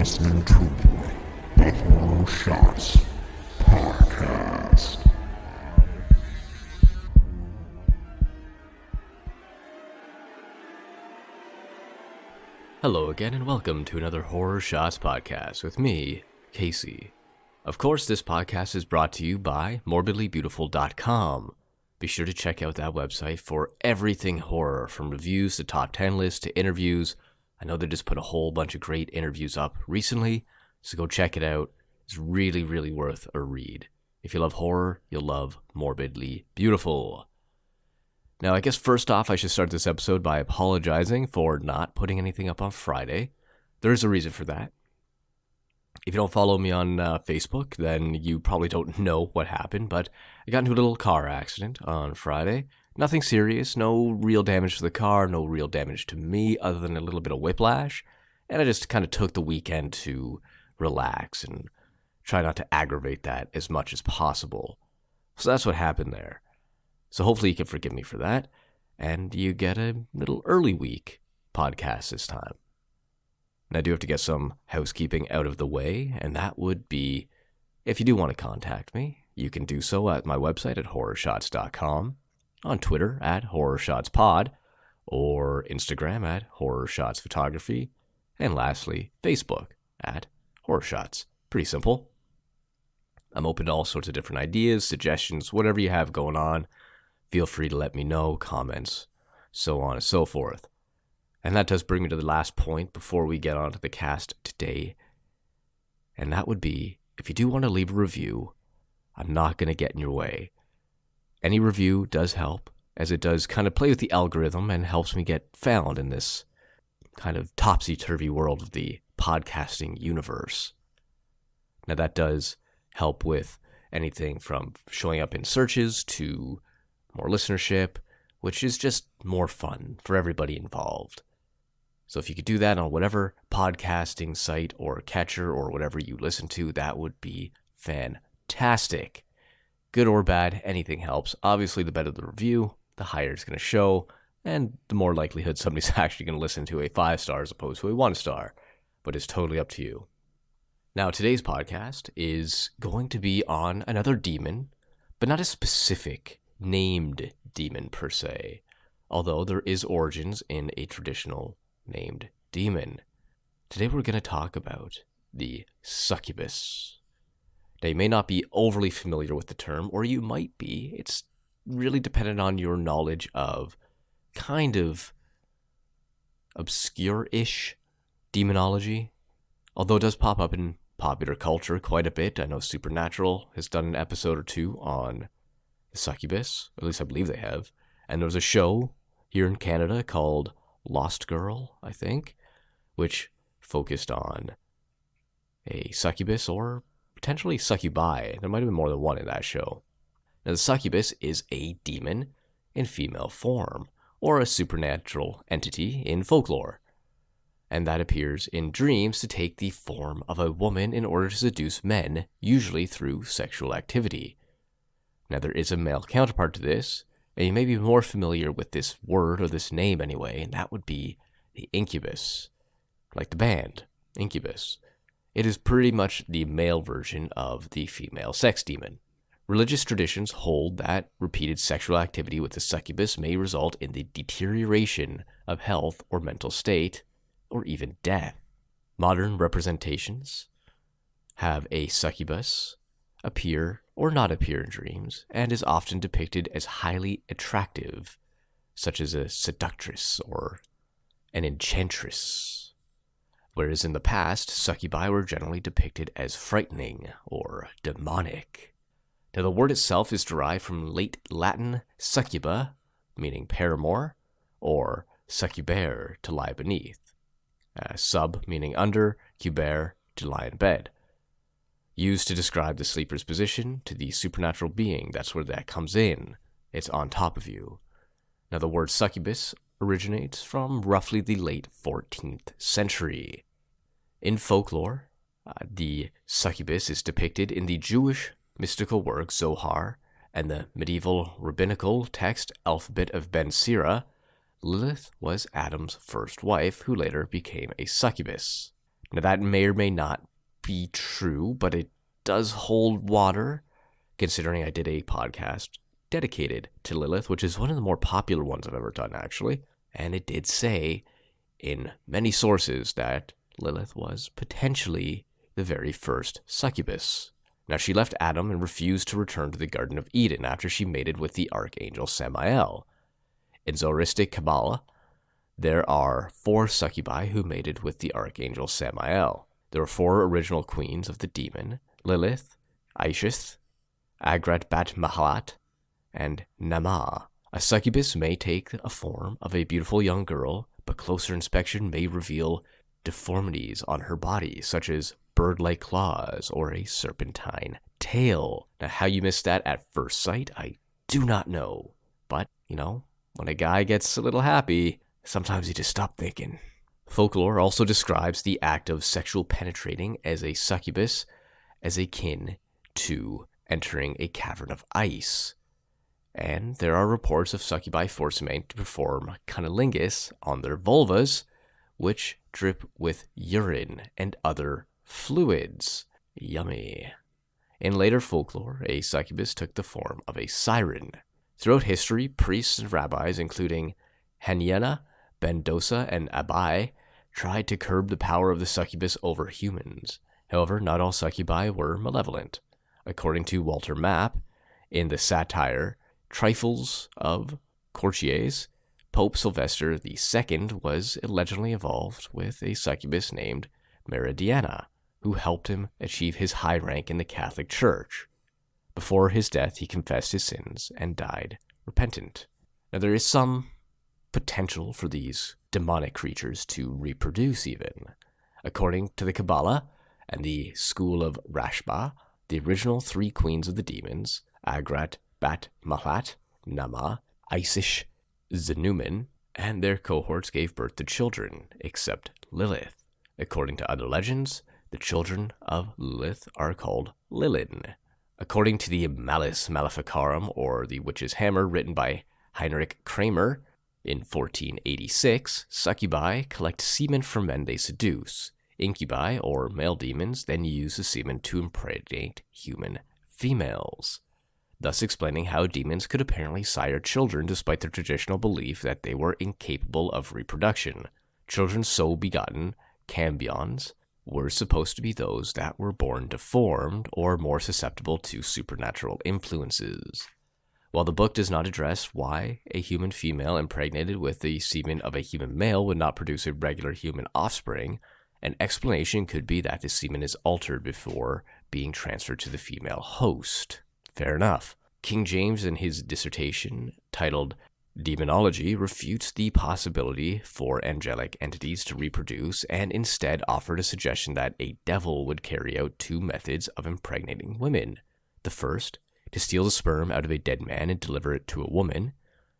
listening to the Horror Shots Podcast. Hello again and welcome to another Horror Shots Podcast with me, Casey. Of course, this podcast is brought to you by morbidlybeautiful.com. Be sure to check out that website for everything horror, from reviews to top 10 lists to interviews. I know they just put a whole bunch of great interviews up recently, so go check it out. It's really, really worth a read. If you love horror, you'll love Morbidly Beautiful. Now, I guess first off, I should start this episode by apologizing for not putting anything up on Friday. There is a reason for that. If you don't follow me on Facebook, then you probably don't know what happened, but I got into a little car accident on Friday. Nothing serious, no real damage to the car, no real damage to me, other than a little bit of whiplash. And I just kind of took the weekend to relax and try not to aggravate that as much as possible. So that's what happened there. So hopefully you can forgive me for that, and you get a little early week podcast this time. And I do have to get some housekeeping out of the way, and that would be, if you do want to contact me, you can do so at my website at horrorshots.com, on Twitter at horrorshotspod, or Instagram at horrorshotsphotography, and lastly, Facebook at horrorshots. Pretty simple. I'm open to all sorts of different ideas, suggestions, whatever you have going on. Feel free to let me know, comments, so on and so forth. And that does bring me to the last point before we get on to the cast today. And that would be, if you do want to leave a review, I'm not going to get in your way. Any review does help, as it does kind of play with the algorithm and helps me get found in this kind of topsy-turvy world of the podcasting universe. Now that does help with anything from showing up in searches to more listenership, which is just more fun for everybody involved. So if you could do that on whatever podcasting site or catcher or whatever you listen to, that would be fantastic. Good or bad, anything helps. Obviously, the better the review, the higher it's going to show, and the more likelihood somebody's actually going to listen to a 5-star as opposed to a 1-star. But it's totally up to you. Now, today's podcast is going to be on another demon, but not a specific named demon per se, although there is origins in a traditional named demon. Today we're going to talk about the succubus. Now, you may not be overly familiar with the term, or you might be. It's really dependent on your knowledge of kind of obscure-ish demonology, although it does pop up in popular culture quite a bit. I know Supernatural has done an episode or two on the succubus, or at least I believe they have. And there was a show here in Canada called Lost Girl, I think, which focused on a succubus or potentially succubi. There might have been more than one in that show. Now, the succubus is a demon in female form, or a supernatural entity in folklore. And that appears in dreams to take the form of a woman in order to seduce men, usually through sexual activity. Now, there is a male counterpart to this, and you may be more familiar with this word, or this name anyway, and that would be the incubus. Like the band, Incubus. It is pretty much the male version of the female sex demon. Religious traditions hold that repeated sexual activity with the succubus may result in the deterioration of health or mental state, or even death. Modern representations have a succubus appear or not appear in dreams, and is often depicted as highly attractive, such as a seductress or an enchantress. Whereas in the past, succubi were generally depicted as frightening or demonic. Now, the word itself is derived from late Latin succuba, meaning paramour, or succubere, to lie beneath. Sub, meaning under, cubere, to lie in bed. Used to describe the sleeper's position to the supernatural being. That's where that comes in. It's on top of you. Now, the word succubus originates from roughly the late 14th century. In folklore, the succubus is depicted in the Jewish mystical work Zohar and the medieval rabbinical text Alphabet of Ben Sira. Lilith was Adam's first wife, who later became a succubus. Now that may or may not be true, but it does hold water, considering I did a podcast dedicated to Lilith, which is one of the more popular ones I've ever done, actually. And it did say in many sources that Lilith was potentially the very first succubus. Now, she left Adam and refused to return to the Garden of Eden after she mated with the archangel Samael. In Zoristic Kabbalah, there are 4 succubi who mated with the archangel Samael. There were 4 original queens of the demon: Lilith, Isis, Agrat Bat Mahalat, and Nama. A succubus may take a form of a beautiful young girl, but closer inspection may reveal deformities on her body, such as bird-like claws or a serpentine tail. Now, how you missed that at first sight, I do not know. But, when a guy gets a little happy, sometimes you just stop thinking. Folklore also describes the act of sexual penetrating as a succubus as akin to entering a cavern of ice. And there are reports of succubi forcing men to perform cunnilingus on their vulvas, which drip with urine and other fluids. Yummy. In later folklore, a succubus took the form of a siren. Throughout history, priests and rabbis, including Haniana, Ben-Dosa, and Abai, tried to curb the power of the succubus over humans. However, not all succubi were malevolent. According to Walter Mapp, in the satire Trifles of Courtiers, Pope Sylvester II was allegedly involved with a succubus named Meridiana, who helped him achieve his high rank in the Catholic Church. Before his death, he confessed his sins and died repentant. Now, there is some potential for these demonic creatures to reproduce even. According to the Kabbalah and the school of Rashba, the original 3 queens of the demons, Agrat, Bat, Mahat, Nama, Isis, Zenuman, and their cohorts gave birth to children, except Lilith. According to other legends, the children of Lilith are called Lilin. According to the Malus Maleficarum, or the Witch's Hammer, written by Heinrich Kramer in 1486, succubi collect semen from men they seduce. Incubi, or male demons, then use the semen to impregnate human females, thus explaining how demons could apparently sire children despite their traditional belief that they were incapable of reproduction. Children so begotten, cambions, were supposed to be those that were born deformed or more susceptible to supernatural influences. While the book does not address why a human female impregnated with the semen of a human male would not produce a regular human offspring, an explanation could be that the semen is altered before being transferred to the female host. Fair enough. King James, in his dissertation titled Demonology, refutes the possibility for angelic entities to reproduce and instead offered a suggestion that a devil would carry out 2 methods of impregnating women. The first, to steal the sperm out of a dead man and deliver it to a woman.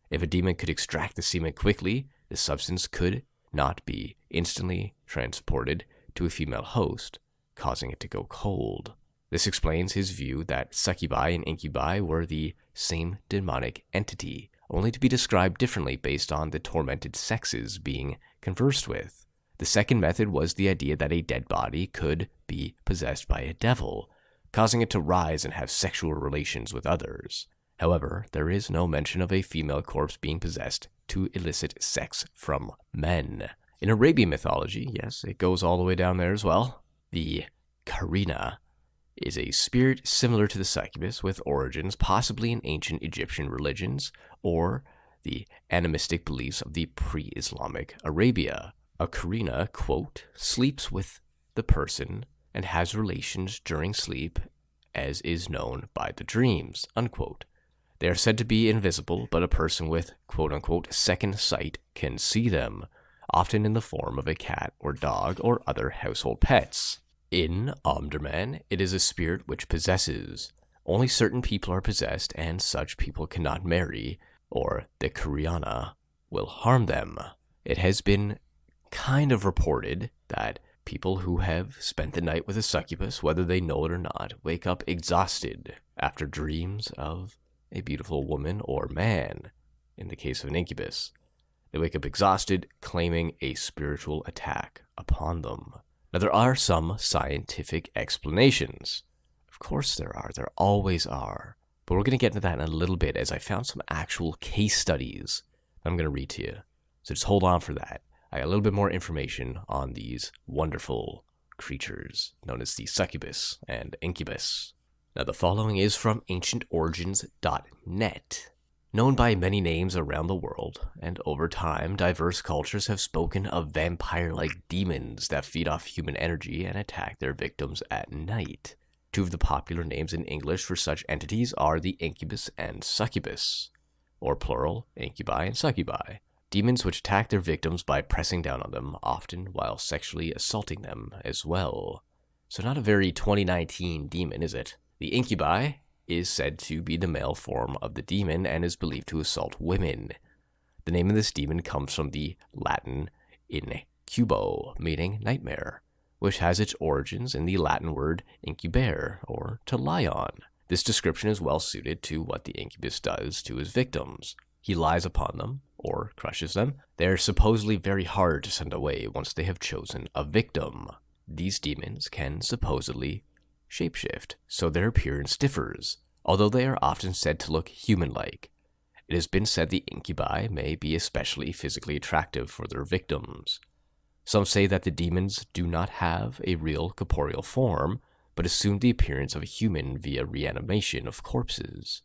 If a demon could extract the semen quickly, the substance could not be instantly transported to a female host, causing it to go cold. This explains his view that succubi and incubi were the same demonic entity, only to be described differently based on the tormented sexes being conversed with. The second method was the idea that a dead body could be possessed by a devil, causing it to rise and have sexual relations with others. However, there is no mention of a female corpse being possessed to elicit sex from men. In Arabian mythology, yes, it goes all the way down there as well, the Karina is a spirit similar to the succubus with origins possibly in ancient Egyptian religions or the animistic beliefs of the pre-Islamic Arabia. A Karina, quote, sleeps with the person and has relations during sleep as is known by the dreams, unquote. They are said to be invisible, but a person with, quote-unquote, second sight can see them, often in the form of a cat or dog or other household pets. In Omdurman, it is a spirit which possesses. Only certain people are possessed, and such people cannot marry, or the Kuriana will harm them. It has been kind of reported that people who have spent the night with a succubus, whether they know it or not, wake up exhausted after dreams of a beautiful woman or man, in the case of an incubus. They wake up exhausted, claiming a spiritual attack upon them. Now, there are some scientific explanations. Of course there are. There always are. But we're going to get into that in a little bit, as I found some actual case studies that I'm going to read to you. So just hold on for that. I got a little bit more information on these wonderful creatures known as the succubus and incubus. Now, the following is from ancientorigins.net. Known by many names around the world, and over time, diverse cultures have spoken of vampire-like demons that feed off human energy and attack their victims at night. Two of the popular names in English for such entities are the incubus and succubus, or plural, incubi and succubi. Demons which attack their victims by pressing down on them, often while sexually assaulting them as well. So not a very 2019 demon, is it? The incubi is said to be the male form of the demon and is believed to assault women. The name of this demon comes from the Latin incubo, meaning nightmare, which has its origins in the Latin word incubare, or to lie on. This description is well suited to what the incubus does to his victims. He lies upon them, or crushes them. They are supposedly very hard to send away once they have chosen a victim. These demons can supposedly shapeshift, so their appearance differs, although they are often said to look human-like. It has been said the incubi may be especially physically attractive for their victims. Some say that the demons do not have a real corporeal form, but assume the appearance of a human via reanimation of corpses.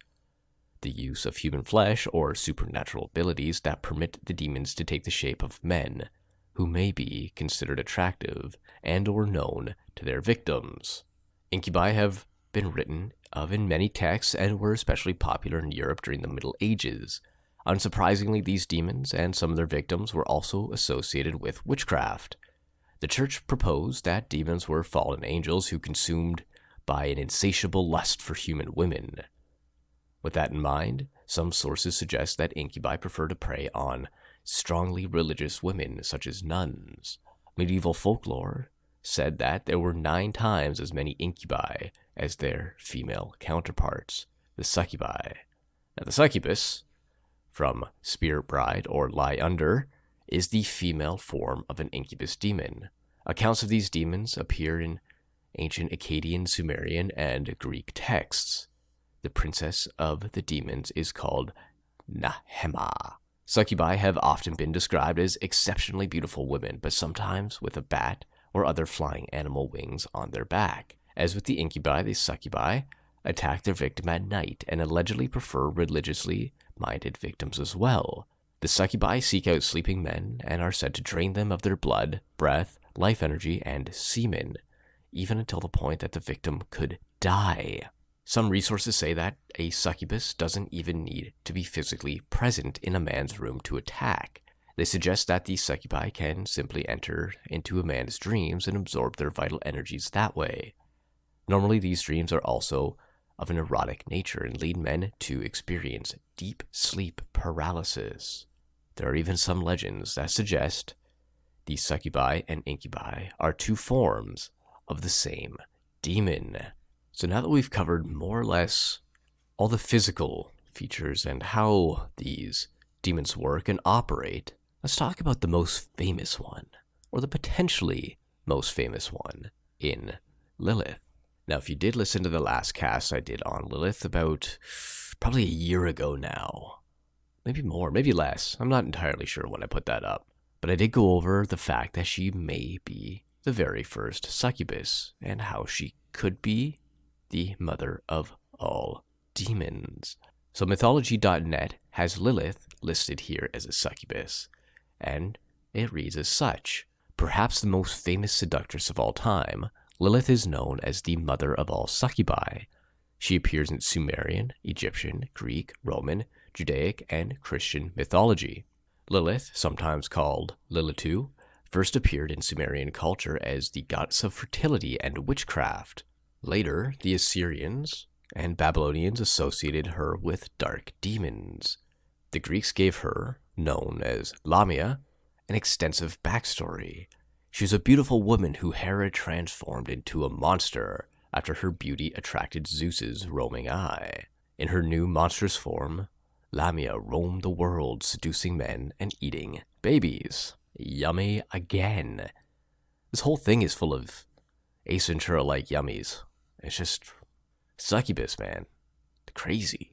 The use of human flesh or supernatural abilities that permit the demons to take the shape of men, who may be considered attractive and or known to their victims. Incubi have been written of in many texts and were especially popular in Europe during the Middle Ages. Unsurprisingly, these demons and some of their victims were also associated with witchcraft. The church proposed that demons were fallen angels who consumed by an insatiable lust for human women. With that in mind, some sources suggest that incubi prefer to prey on strongly religious women, such as nuns. Medieval folklore said that there were 9 times as many incubi as their female counterparts, the succubi. Now, the succubus, from spirit bride or lie under, is the female form of an incubus demon. Accounts of these demons appear in ancient Akkadian, Sumerian, and Greek texts. The princess of the demons is called Nahema. Succubi have often been described as exceptionally beautiful women, but sometimes with a bat or other flying animal wings on their back. As with the incubi, the succubi attack their victim at night and allegedly prefer religiously minded victims as well. The succubi seek out sleeping men and are said to drain them of their blood, breath, life energy, and semen, even until the point that the victim could die. Some resources say that a succubus doesn't even need to be physically present in a man's room to attack. They suggest that the succubi can simply enter into a man's dreams and absorb their vital energies that way. Normally, these dreams are also of an erotic nature and lead men to experience deep sleep paralysis. There are even some legends that suggest the succubi and incubi are 2 forms of the same demon. So now that we've covered more or less all the physical features and how these demons work and operate, let's talk about the most famous one, or the potentially most famous one, in Lilith. Now, if you did listen to the last cast I did on Lilith about probably a year ago now, maybe more, maybe less, I'm not entirely sure when I put that up, but I did go over the fact that she may be the very first succubus, and how she could be the mother of all demons. So mythology.net has Lilith listed here as a succubus, and it reads as such. Perhaps the most famous seductress of all time, Lilith is known as the mother of all succubi. She appears in Sumerian, Egyptian, Greek, Roman, Judaic, and Christian mythology. Lilith, sometimes called Lilitu, first appeared in Sumerian culture as the goddess of fertility and witchcraft. Later, the Assyrians and Babylonians associated her with dark demons. The Greeks gave her, known as Lamia, an extensive backstory. She was a beautiful woman who Hera transformed into a monster after her beauty attracted Zeus's roaming eye. In her new monstrous form, Lamia roamed the world, seducing men and eating babies. Yummy again. This whole thing is full of Ace Ventura-like yummies. It's just succubus, man. Crazy.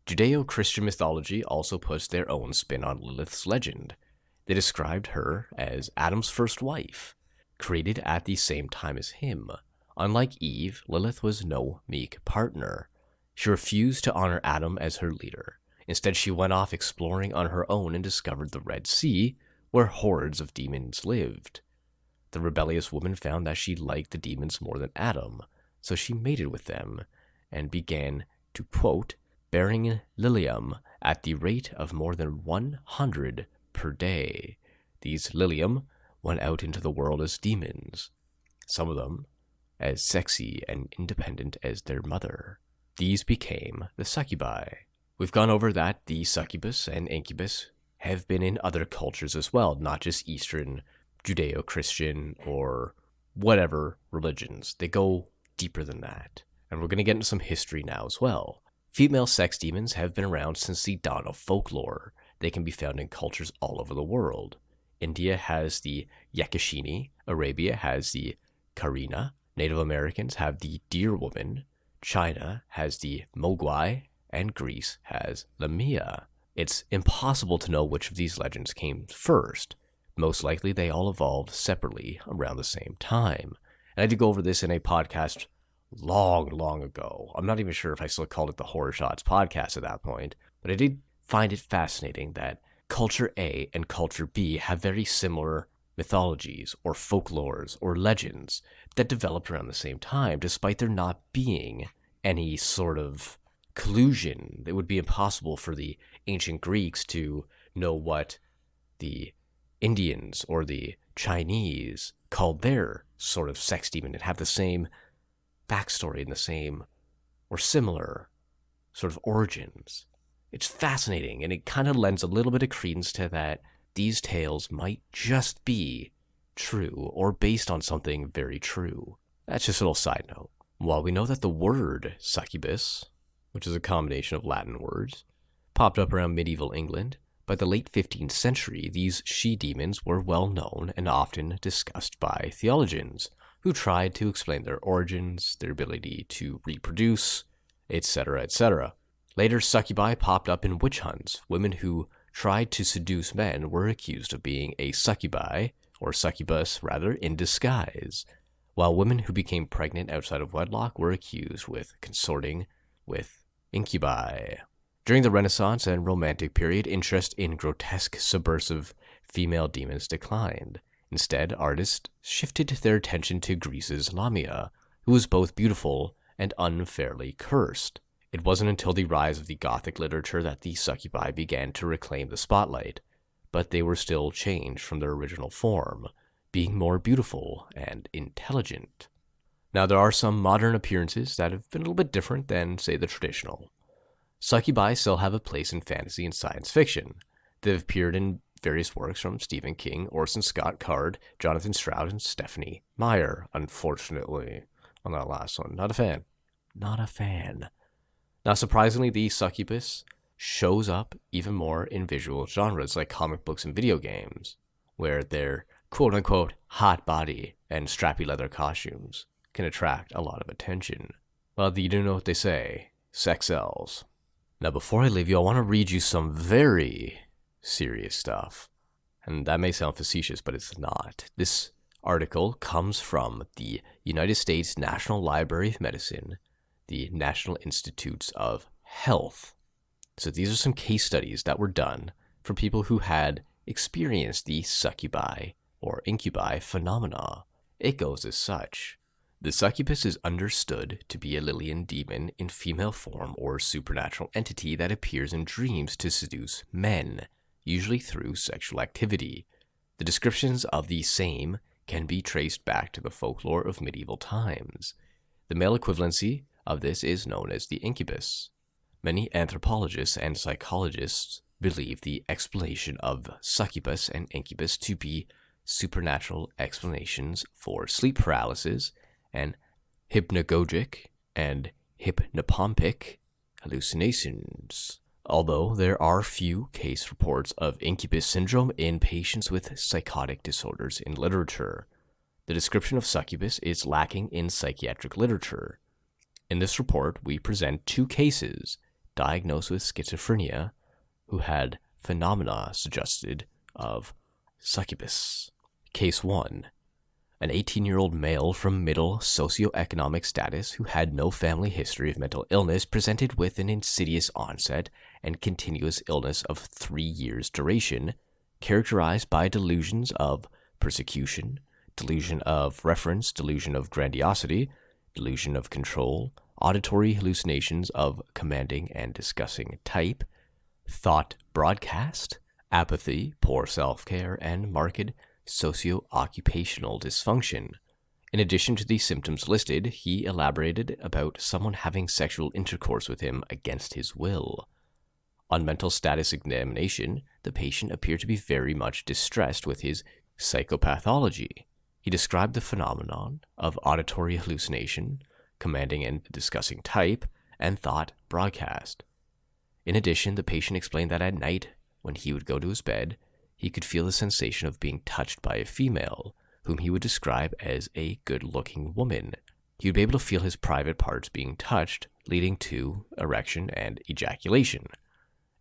Judeo-Christian mythology also puts their own spin on Lilith's legend. They described her as Adam's first wife, created at the same time as him. Unlike Eve, Lilith was no meek partner. She refused to honor Adam as her leader. Instead, she went off exploring on her own and discovered the Red Sea, where hordes of demons lived. The rebellious woman found that she liked the demons more than Adam, so she mated with them and began to, quote, bearing lilium at the rate of more than 100 per day. These lilium went out into the world as demons, some of them as sexy and independent as their mother. These became the succubi. We've gone over that the succubus and incubus have been in other cultures as well, not just Eastern, Judeo-Christian, or whatever religions. They go deeper than that. And we're going to get into some history now as well. Female sex demons have been around since the dawn of folklore. They can be found in cultures all over the world. India has the Yakashini, Arabia has the Karina, Native Americans have the Deer Woman, China has the Mogwai, and Greece has Lamia. It's impossible to know which of these legends came first. Most likely they all evolved separately around the same time. And I did go over this in a podcast long ago. I'm not even sure if I still called it the Horror Shots podcast at that point, but I did find it fascinating that Culture A and Culture B have very similar mythologies or folklores or legends that developed around the same time, despite there not being any sort of collusion. It would be impossible for the ancient Greeks to know what the Indians or the Chinese called their sort of sex demon and have the same backstory and the same or similar sort of origins. It's fascinating, and it kind of lends a little bit of credence to that these tales might just be true or based on something very true. That's just a little side note. While we know that the word succubus, which is a combination of Latin words, popped up around medieval England, by the late 15th century, these she-demons were well known and often discussed by theologians, who tried to explain their origins, their ability to reproduce, etc., etc. Later, succubi popped up in witch hunts. Women who tried to seduce men were accused of being a succubi, or succubus rather, in disguise, while women who became pregnant outside of wedlock were accused with consorting with incubi. During the Renaissance and Romantic period, interest in grotesque, subversive female demons declined. Instead, artists shifted their attention to Greece's Lamia, who was both beautiful and unfairly cursed. It wasn't until the rise of the Gothic literature that the succubi began to reclaim the spotlight, but they were still changed from their original form, being more beautiful and intelligent. Now, there are some modern appearances that have been a little bit different than, say, the traditional. Succubi still have a place in fantasy and science fiction. They've appeared in various works from Stephen King, Orson Scott Card, Jonathan Stroud, and Stephanie Meyer. Unfortunately, on that last one, not a fan. Not a fan. Now, surprisingly, the succubus shows up even more in visual genres like comic books and video games, where their quote-unquote hot body and strappy leather costumes can attract a lot of attention. Well, you do know what they say, sex sells. Now, before I leave you, I want to read you some very serious stuff. And that may sound facetious, but it's not. This article comes from the United States National Library of Medicine, the National Institutes of Health. So these are some case studies that were done for people who had experienced the succubi or incubi phenomena. It goes as such. The succubus is understood to be a Lillian demon in female form or supernatural entity that appears in dreams to seduce men, usually through sexual activity. The descriptions of the same can be traced back to the folklore of medieval times. The male equivalency of this is known as the incubus. Many anthropologists and psychologists believe the explanation of succubus and incubus to be supernatural explanations for sleep paralysis and hypnagogic and hypnopompic hallucinations. Although there are few case reports of incubus syndrome in patients with psychotic disorders in literature, The description of succubus is lacking in psychiatric literature. In this report, we present 2 cases diagnosed with schizophrenia who had phenomena suggested of succubus. Case 1. An 18-year-old male from middle socioeconomic status who had no family history of mental illness presented with an insidious onset and continuous illness of 3 years' duration, characterized by delusions of persecution, delusion of reference, delusion of grandiosity, delusion of control, auditory hallucinations of commanding and discussing type, thought broadcast, apathy, poor self-care, and marked socio-occupational dysfunction. In addition to the symptoms listed, he elaborated about someone having sexual intercourse with him against his will. On mental status examination, the patient appeared to be very much distressed with his psychopathology. He described the phenomenon of auditory hallucination, commanding and discussing type, and thought broadcast. In addition, the patient explained that at night, when he would go to his bed, he could feel the sensation of being touched by a female, whom he would describe as a good-looking woman. He would be able to feel his private parts being touched, leading to erection and ejaculation.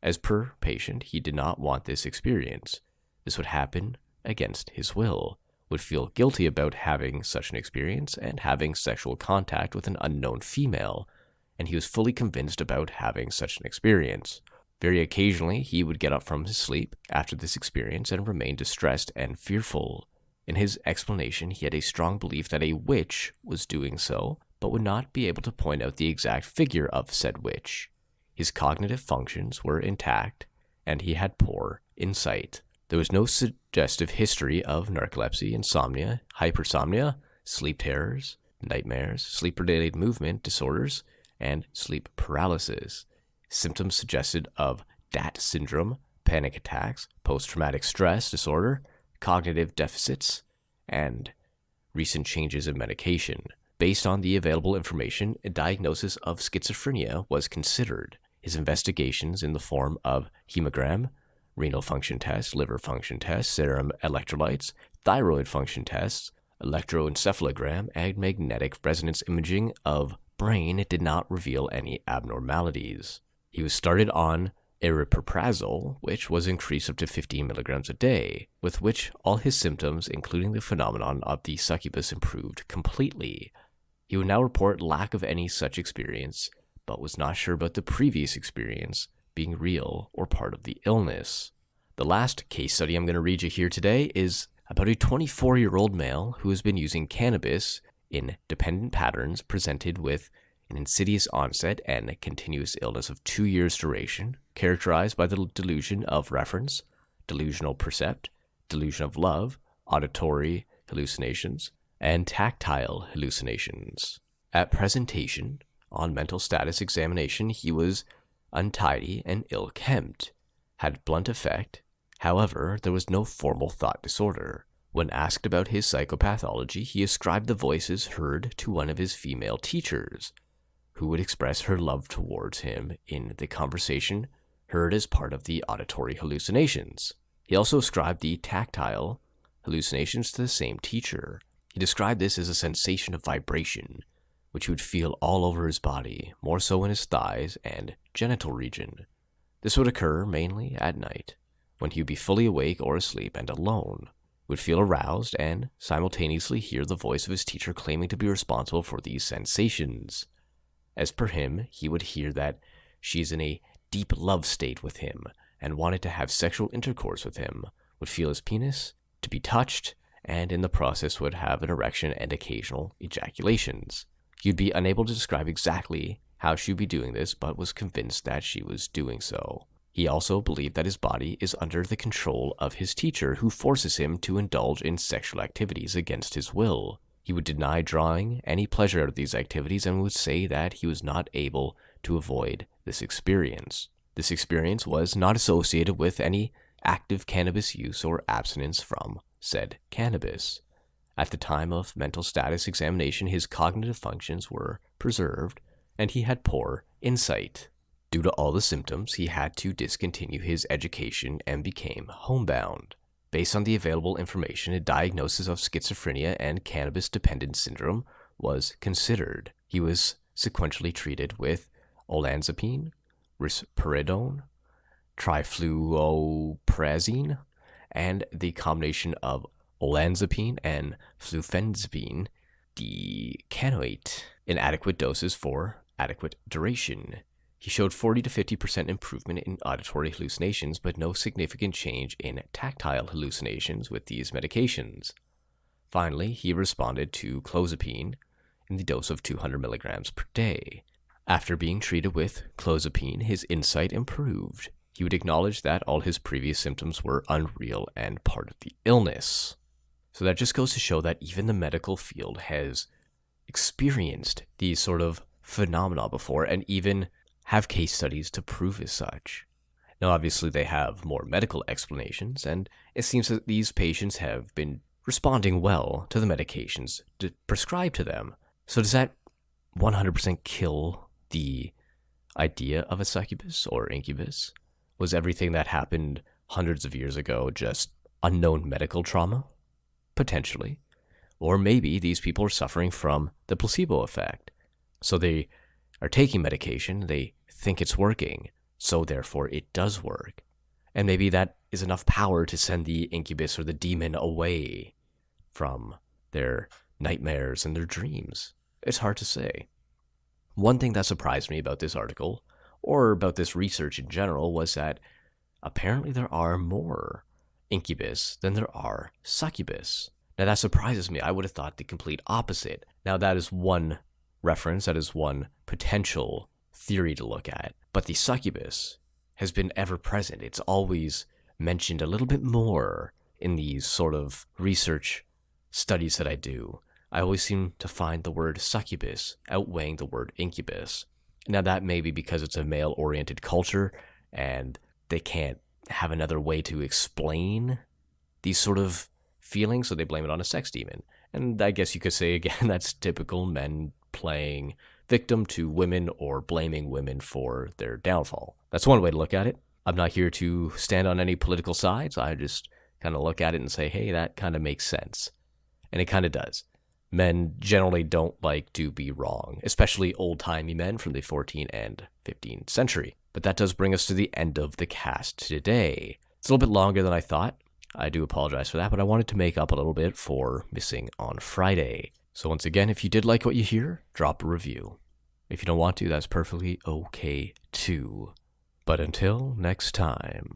As per patient, he did not want this experience. This would happen against his will, would feel guilty about having such an experience and having sexual contact with an unknown female, and he was fully convinced about having such an experience. Very occasionally, he would get up from his sleep after this experience and remain distressed and fearful. In his explanation, he had a strong belief that a witch was doing so, but would not be able to point out the exact figure of said witch. His cognitive functions were intact, and he had poor insight. There was no suggestive history of narcolepsy, insomnia, hypersomnia, sleep terrors, nightmares, sleep-related movement disorders, and sleep paralysis. Symptoms suggested of DAT syndrome, panic attacks, post-traumatic stress disorder, cognitive deficits, and recent changes in medication. Based on the available information, a diagnosis of schizophrenia was considered. His investigations in the form of hemogram, renal function tests, liver function tests, serum electrolytes, thyroid function tests, electroencephalogram, and magnetic resonance imaging of brain did not reveal any abnormalities. He was started on aripiprazole, which was increased up to 15 milligrams a day, with which all his symptoms, including the phenomenon of the succubus, improved completely. He would now report lack of any such experience, but was not sure about the previous experience being real or part of the illness. The last case study I'm going to read you here today is about a 24-year-old male who has been using cannabis in dependent patterns, presented with an insidious onset and a continuous illness of 2 years' duration, characterized by the delusion of reference, delusional percept, delusion of love, auditory hallucinations, and tactile hallucinations. At presentation, on mental status examination, he was untidy and ill-kempt, had blunt affect. However, there was no formal thought disorder. When asked about his psychopathology, he ascribed the voices heard to one of his female teachers, who would express her love towards him in the conversation heard as part of the auditory hallucinations. He also ascribed the tactile hallucinations to the same teacher. He described this as a sensation of vibration, which he would feel all over his body, more so in his thighs and genital region. This would occur mainly at night, when he would be fully awake or asleep and alone, would feel aroused and simultaneously hear the voice of his teacher claiming to be responsible for these sensations. As per him, he would hear that she is in a deep love state with him and wanted to have sexual intercourse with him, would feel his penis to be touched, and in the process would have an erection and occasional ejaculations. He'd be unable to describe exactly how she would be doing this, but was convinced that she was doing so. He also believed that his body is under the control of his teacher, who forces him to indulge in sexual activities against his will. He would deny drawing any pleasure out of these activities and would say that he was not able to avoid this experience. This experience was not associated with any active cannabis use or abstinence from said cannabis. At the time of mental status examination, his cognitive functions were preserved, and he had poor insight. Due to all the symptoms, he had to discontinue his education and became homebound. based on the available information, a diagnosis of schizophrenia and cannabis dependent syndrome was considered. He was sequentially treated with olanzapine, risperidone, trifluoprazine, and the combination of olanzapine and flufenazepine decanoate in adequate doses for adequate duration. He showed 40 to 50% improvement in auditory hallucinations, but no significant change in tactile hallucinations with these medications. Finally, he responded to clozapine in the dose of 200 milligrams per day. After being treated with clozapine, his insight improved. He would acknowledge that all his previous symptoms were unreal and part of the illness. So that just goes to show that even the medical field has experienced these sort of phenomena before and even have case studies to prove as such. Now, obviously, they have more medical explanations, and it seems that these patients have been responding well to the medications prescribed to them. So does that 100% kill the idea of a succubus or incubus? Was everything that happened hundreds of years ago just unknown medical trauma? Potentially. Or maybe these people are suffering from the placebo effect. So they are taking medication, they think it's working, so therefore it does work. And maybe that is enough power to send the incubus or the demon away from their nightmares and their dreams. It's hard to say. One thing that surprised me about this article, or about this research in general, was that apparently there are more incubus than there are succubus. Now that surprises me. I would have thought the complete opposite. Now that is one reference, that is one potential theory to look at. But the succubus has been ever present. It's always mentioned a little bit more in these sort of research studies that I do. I always seem to find the word succubus outweighing the word incubus. Now that may be because it's a male-oriented culture and they can't have another way to explain these sort of feelings, so they blame it on a sex demon. And I guess you could say, again, that's typical men playing victim to women or blaming women for their downfall. That's one way to look at it. I'm not here to stand on any political sides. I just kind of look at it and say, hey, that kind of makes sense. And it kind of does. Men generally don't like to be wrong, especially old-timey men from the 14th and 15th century. But that does bring us to the end of the cast today. It's a little bit longer than I thought. I do apologize for that, but I wanted to make up a little bit for missing on Friday. So once again, if you did like what you hear, drop a review. If you don't want to, that's perfectly okay too. But until next time...